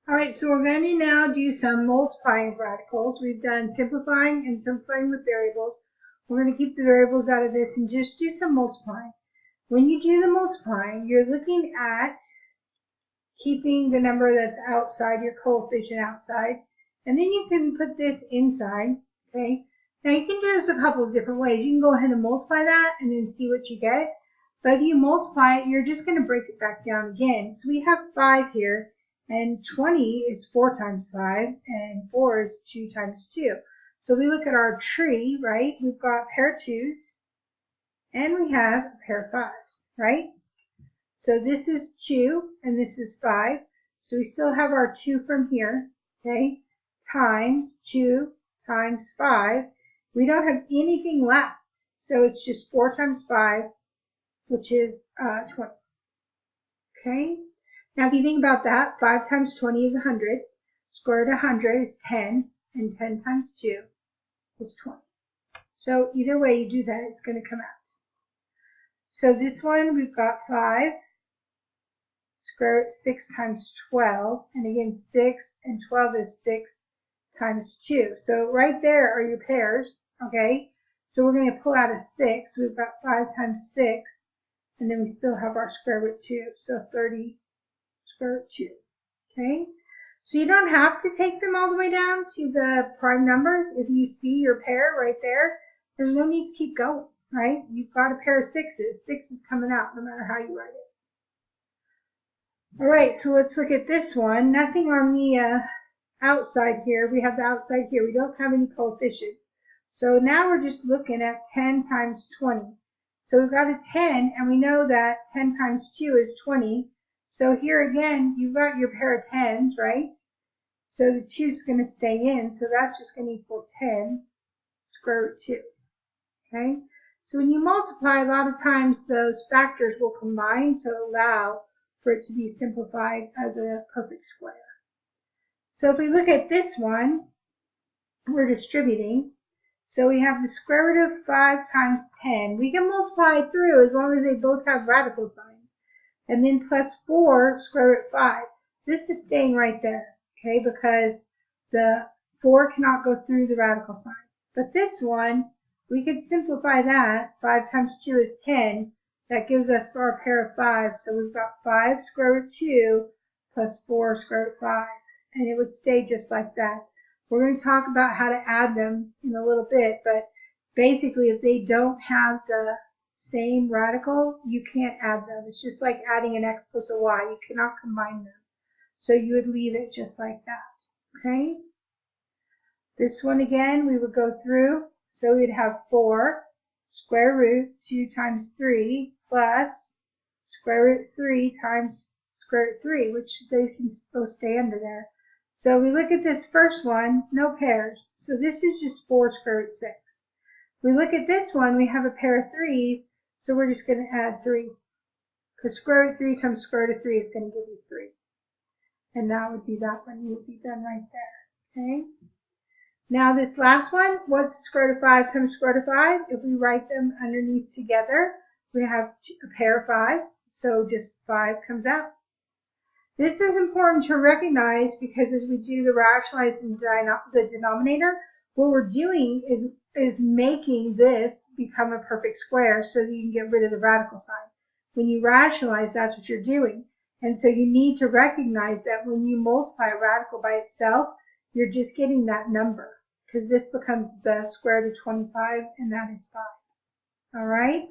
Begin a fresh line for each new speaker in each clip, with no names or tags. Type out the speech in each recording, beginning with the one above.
All right, so we're going to now do some multiplying radicals. We've done simplifying and simplifying with variables. We're going to keep the variables out of this and just do some multiplying. When you do the multiplying, you're looking at keeping the number that's outside, your coefficient outside, and then you can put this inside, okay? Now you can do this a couple of different ways. You can go ahead and multiply that and then see what you get. But if you multiply it, you're just going to break it back down again. So we have 5 here. And 20 is 4 times 5, and 4 is 2 times 2. So we look at our tree, right? We've got a pair of 2's, and we have a pair of 5's, right? So this is 2, and this is 5. So we still have our 2 from here, okay? Times 2 times 5. We don't have anything left. So it's just 4 times 5, which is 20, okay? Now, if you think about that, 5 times 20 is 100. Square root of 100 is 10, and 10 times 2 is 20. So either way you do that, it's going to come out. So this one, we've got 5. Square root 6 times 12. And again, 6 and 12 is 6 times 2. So right there are your pairs, okay? So we're going to pull out a 6. We've got 5 times 6. And then we still have our square root 2. So 30 square root 2, okay? So you don't have to take them all the way down to the prime numbers. If you see your pair right there, there's no need to keep going, right? You've got a pair of 6's. 6 is coming out no matter how you write it. All right, so let's look at this one. Nothing on the outside here. We have the outside here. We don't have any coefficients. So now we're just looking at 10 times 20. So we've got a 10, and we know that 10 times 2 is 20. So here again, you've got your pair of 10s, right? So the 2 is going to stay in, so that's just going to equal 10 square root 2, okay? So when you multiply, a lot of times those factors will combine to allow for it to be simplified as a perfect square. So if we look at this one, we're distributing. So we have the square root of 5 times 10. We can multiply through as long as they both have radical signs. And then plus 4 square root 5. This is staying right there, okay, because the 4 cannot go through the radical sign. But this one, we could simplify that. 5 times 2 is 10. That gives us our pair of 5. So we've got 5 square root 2 plus 4 square root 5. And it would stay just like that. We're going to talk about how to add them in a little bit, but basically if they don't have the same radical, you can't add them. It's just like adding an x plus a y. You cannot combine them. So you would leave it just like that, okay? This one again, we would go through. So we'd have 4 square root 2 times 3 plus square root 3 times square root 3, which they can both stay under there. So we look at this first one, no pairs. So this is just 4 square root 6. We look at this one, we have a pair of 3's, so we're just going to add 3. Because square root 3 times square root of 3 is going to give you 3. And that would be that one. You would be done right there. Okay? Now this last one, what's the square root of 5 times square root of 5? If we write them underneath together, we have a pair of 5's, so just 5 comes out. This is important to recognize because as we do the rationalizing the denominator, what we're doing is making this become a perfect square so that you can get rid of the radical sign. When you rationalize, that's what you're doing. And so you need to recognize that when you multiply a radical by itself, you're just getting that number because this becomes the square root of 25 and that is 5. All right?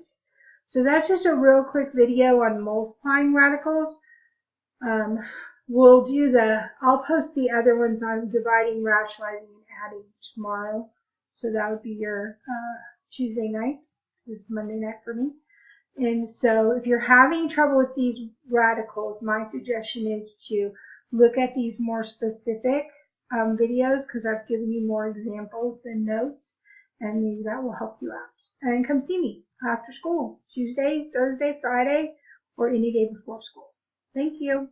So that's just a real quick video on multiplying radicals. I'll post the other ones on dividing, rationalizing, and adding tomorrow. So that would be your Tuesday nights. This is Monday night for me. And so if you're having trouble with these radicals, my suggestion is to look at these more specific videos because I've given you more examples than notes. And maybe that will help you out. And come see me after school, Tuesday, Thursday, Friday, or any day before school. Thank you.